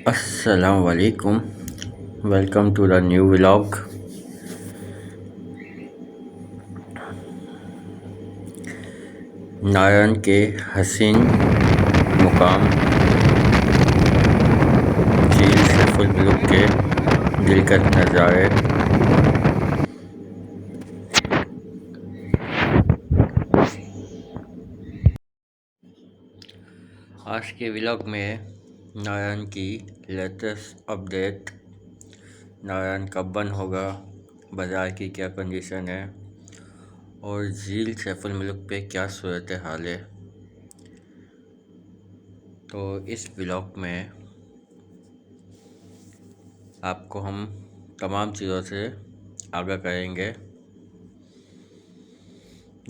अस्सलाम वालेकुम। Welcome to the new vlog. Narayan के हसीन मुकाम झील सैफुल मुल्क के दिलकश नज़ारे। आज के व्लॉग में नारायण की लेटेस्ट अपडेट, नारायण कब बंद होगा, बाज़ार की क्या कंडीशन है और झील सैफुल मुल्क पे क्या सूरत हाल है। तो इस व्लॉग में आपको हम तमाम चीज़ों से आगाह करेंगे।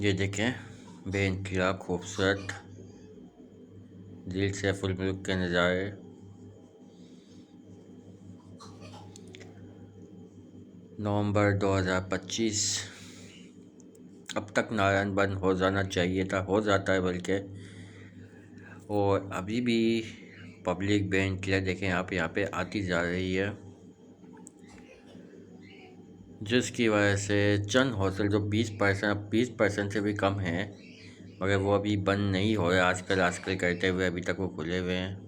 ये देखें, बेइंतहा खूबसूरत झील सैफुल मुल्क के नज़ारे। नवंबर 2025। अब तक नारायण बंद हो जाना चाहिए था, हो जाता है बल्कि, और अभी भी पब्लिक बेइंतहा देखें आप यहाँ पे आती जा रही है, जिसकी वजह से चंद होटल जो 20% से भी कम हैं, मगर वो अभी बंद नहीं हो रहे आजकल करते हुए, अभी तक वो खुले हुए हैं।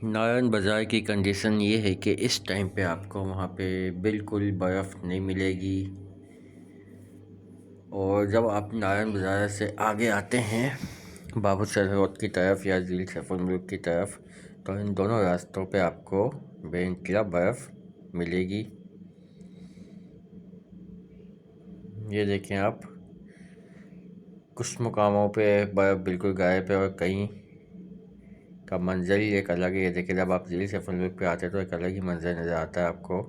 नारायण बाज़ार की कंडीशन ये है कि इस टाइम पे आपको वहाँ पे बिल्कुल बर्फ़ नहीं मिलेगी, और जब आप नारायण बाज़ार से आगे आते हैं बाबूसर रोड की तरफ या झील सैफुल मुल्क की तरफ, तो इन दोनों रास्तों पे आपको बेइंतहा बर्फ़ मिलेगी। ये देखें आप, कुछ मुकामों पे बर्फ़ बिल्कुल गायब है और कहीं का मंज़र ही एक अलग है। ये देखिए, जब आप झील सैफुल मुल्क पे आते हैं तो एक अलग ही मंज़र नज़र आता है आपको।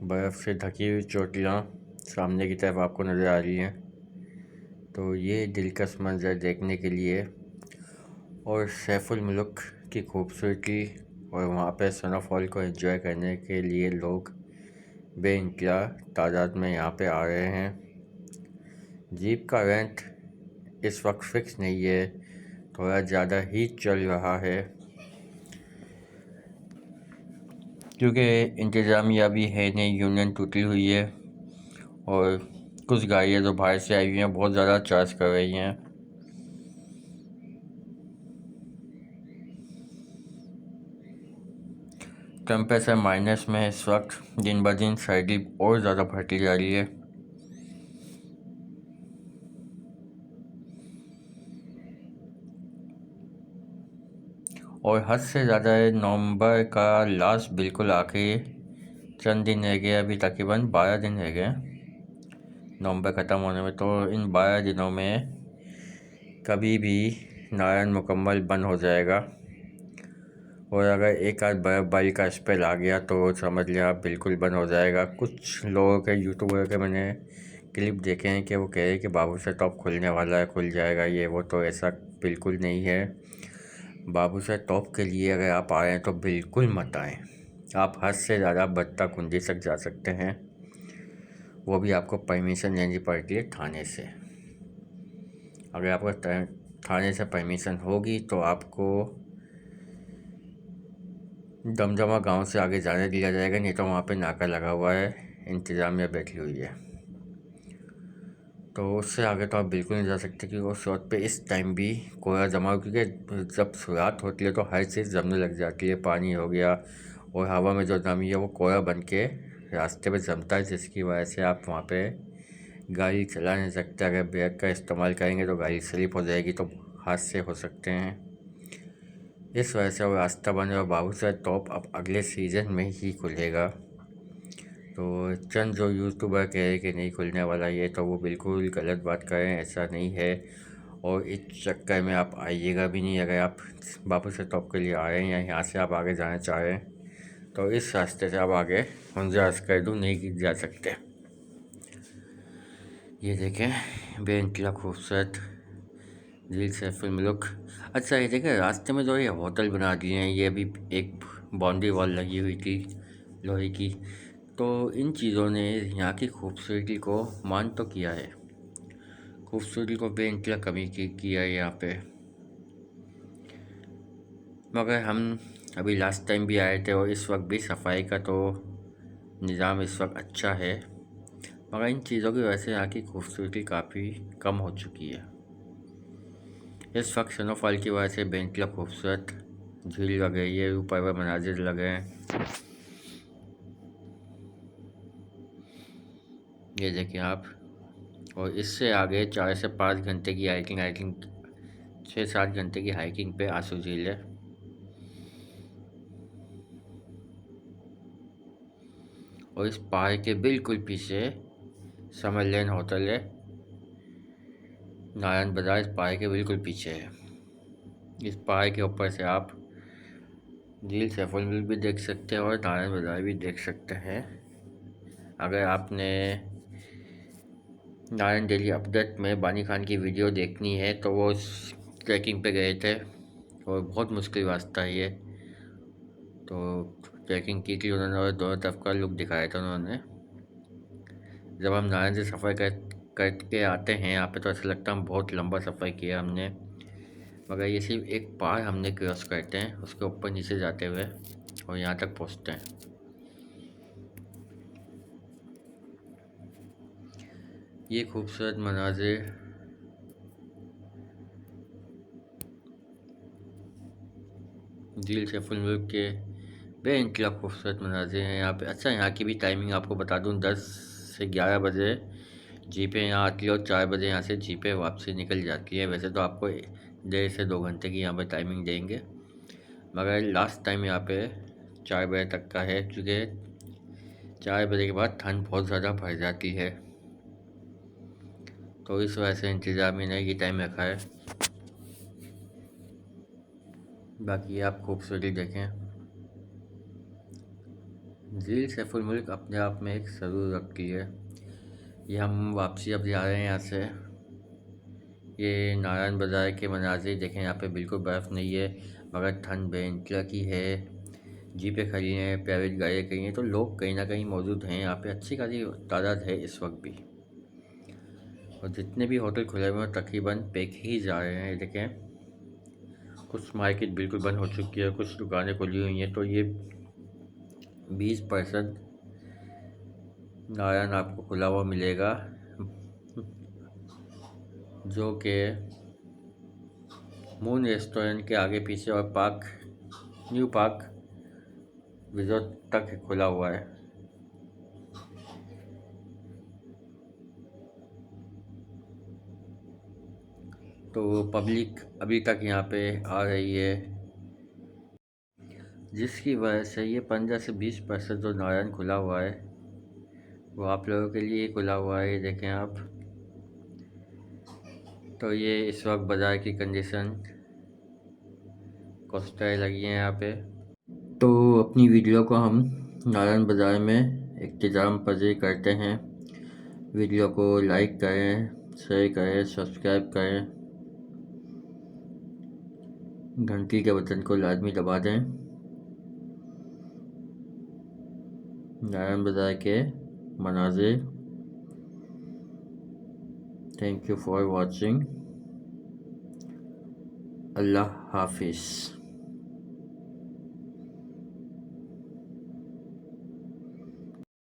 बर्फ़ से ढकी हुई चोटियाँ सामने की तरफ आपको नज़र आ रही हैं। तो ये दिलकश मंज़र देखने के लिए और सैफुल मुल्क की खूबसूरती और वहाँ पे स्नोफॉल को एंजॉय करने के लिए लोग बेइंतहा तादाद में यहाँ पे आ रहे हैं। जीप का रेंट इस वक्त फ़िक्स नहीं है, थोड़ा ज़्यादा ही चल रहा है, क्योंकि इंतज़ामिया भी है नहीं, यूनियन टूटी हुई है और कुछ गाड़ियाँ जो बाहर से आई हुई हैं बहुत ज़्यादा चार्ज कर रही हैं। टेम्परेचर माइनस में है इस वक्त, दिन ब दिन सर्दी और ज़्यादा बढ़ती जा रही है। और हद से ज़्यादा नवंबर का लास्ट बिल्कुल आखिरी चंद दिन रह गए, अभी तकरीबन 12 दिन रह गए नवंबर ख़त्म होने में। तो इन 12 दिनों में कभी भी नारायण मुकम्मल बंद हो जाएगा, और अगर एक आध बर्फ़बारी का स्पेल आ गया तो समझ लिया आप बिल्कुल बंद हो जाएगा। कुछ लोगों के यूट्यूबर के मैंने क्लिप देखे हैं कि वो कह रहे हैं कि बाबूसर टॉप खुलने वाला है, खुल जाएगा ये वो, तो ऐसा बिल्कुल नहीं है। बाबूसर टॉप के लिए अगर आप आ रहे हैं तो बिल्कुल मत आएँ। आप हद से ज़्यादा बत्ताकुंडी तक जा सकते हैं, वो भी आपको परमिशन लेनी पड़ती है थाने से। अगर आपको थाने से परमिशन होगी तो आपको दमदमा गांव से आगे जाने दिया जाएगा, नहीं तो वहाँ पे नाका लगा हुआ है, इंतज़ामिया बैठी हुई है, तो उससे आगे तो आप बिल्कुल नहीं जा सकते, क्योंकि उस रोड पे इस टाइम भी कोहरा जमा हो, क्योंकि जब शुरुआत होती है तो हर चीज़ जमने लग जाती है। पानी हो गया और हवा में जो नमी है वो कोहरा बन के रास्ते पे जमता है, जिसकी वजह से आप वहाँ पे गाड़ी चला नहीं सकते। अगर ब्रेक का इस्तेमाल करेंगे तो गाड़ी स्लिप हो जाएगी, तो हादसे हो सकते हैं। इस वजह से वो रास्ता बंद है और बाबूसर टॉप अब अगले सीज़न में ही खुलेगा। तो चंद जो यूट्यूबर कह रहे कि नहीं खुलने वाला ये, तो वो बिल्कुल गलत बात कर रहे हैं, ऐसा नहीं है। और इस चक्कर में आप आइएगा भी नहीं। अगर आप बाबूसर टॉप के लिए आ रहे हैं या यहाँ से आप आगे जाना चाह रहे हैं तो इस रास्ते से आप आगे हुंजास कर दूँ नहीं जा सकते। ये देखें, बेइंतहा खूबसूरत झील सैफुल मुल्क। अच्छा, ये देखें, रास्ते में जो ये होटल बना दिए हैं, ये अभी एक बाउंड्री वॉल लगी हुई थी लोहे की, तो इन चीज़ों ने यहाँ की खूबसूरती को मान तो किया है, खूबसूरती को बेइंतहा कमी किया है यहाँ पे। मगर हम अभी लास्ट टाइम भी आए थे और इस वक्त भी सफाई का तो निज़ाम इस वक्त अच्छा है, मगर इन चीज़ों की वजह से यहाँ की खूबसूरती काफ़ी कम हो चुकी है। इस वक्त स्नोफॉल की वजह से बेइंतहा खूबसूरत झील लग रही है, ऊपर पर मनाजिर लगे हैं। ये देखिए आप। और इससे आगे 4 से 5 घंटे की हाइकिंग 6-7 घंटे की हाइकिंग पे आंसू झील है। और इस पहाड़ के बिल्कुल पीछे समरलैंड होटल है। नारायण बाजार इस पहाड़ के बिल्कुल पीछे है। इस पहाड़ के ऊपर से आप झील सैफुल मिल भी देख सकते हैं और नारायण बाजार भी देख सकते हैं। अगर आपने नारायण डेली अपडेट में बानी खान की वीडियो देखनी है तो वो ट्रैकिंग पे गए थे और बहुत मुश्किल रास्ता है ये, तो ट्रैकिंग की थी उन्होंने और दोनों तरफ का लुक दिखाया था उन्होंने। जब हम नारायण से सफ़र करके आते हैं यहाँ पे तो ऐसा लगता है हम बहुत लंबा सफ़र किया हमने, मगर ये सिर्फ एक पहाड़ हमने क्रॉस करते हैं उसके ऊपर नीचे जाते हुए और यहाँ तक पहुँचते हैं। ये खूबसूरत मनाजिर झील सैफुल मुल्क के बेइंतहा खूबसूरत मनाजिर हैं यहाँ पे। अच्छा, यहाँ की भी टाइमिंग आपको बता दूँ, 10 से 11 बजे जीपें यहाँ आती है और 4 बजे यहाँ से जीपें वापसी निकल जाती है। वैसे तो आपको 1.5 से 2 घंटे की यहाँ पे टाइमिंग देंगे, मगर लास्ट टाइम यहाँ पे 4 बजे तक का है, क्योंकि 4 बजे के बाद ठंड बहुत ज़्यादा बढ़ जाती है, तो इस वजह से इंतज़ामिया ने ये टाइम रखा है। बाकी आप खूबसूरती देखें। झील सैफुल मुल्क अपने आप में एक सरूर रखती है। ये हम वापसी अब जा रहे हैं यहाँ से। ये नारायण बाज़ार के मनाजिर देखें, यहाँ पे बिल्कुल बर्फ़ नहीं है, मगर ठंड बेइंतहा की है। जीपें खड़ी हैं, प्राइवेट गाड़ियाँ खड़ी हैं, तो लोग कहीं ना कहीं मौजूद हैं यहाँ पे, अच्छी खासी तादाद है इस वक्त भी। और जितने भी होटल खुले हुए हैं तकरीबन पैक ही जा रहे हैं। देखें, कुछ मार्केट बिल्कुल बंद हो चुकी है, कुछ दुकानें खुली हुई हैं, तो ये 20% नारायण आपको खुला हुआ मिलेगा, जो कि मून रेस्टोरेंट के आगे पीछे और न्यू पार्क रिजॉर्ट तक खुला हुआ है। तो पब्लिक अभी तक यहाँ पे आ रही है, जिसकी वजह से ये 15 से 20% जो नारायण खुला हुआ है वो आप लोगों के लिए खुला हुआ है। ये देखें आप। तो ये इस वक्त बाज़ार की कंडीशन कोस्टाई लगी है यहाँ पे। तो अपनी वीडियो को हम नारायण बाज़ार में इख्तिताम पज़ीर करते हैं। वीडियो को लाइक करें, शेयर करें, सब्सक्राइब करें, घंटी के बटन को लाजमी दबा दें। नारायण बाज़ार के मनाजिर। Thank you for watching. Allah हाफिज़।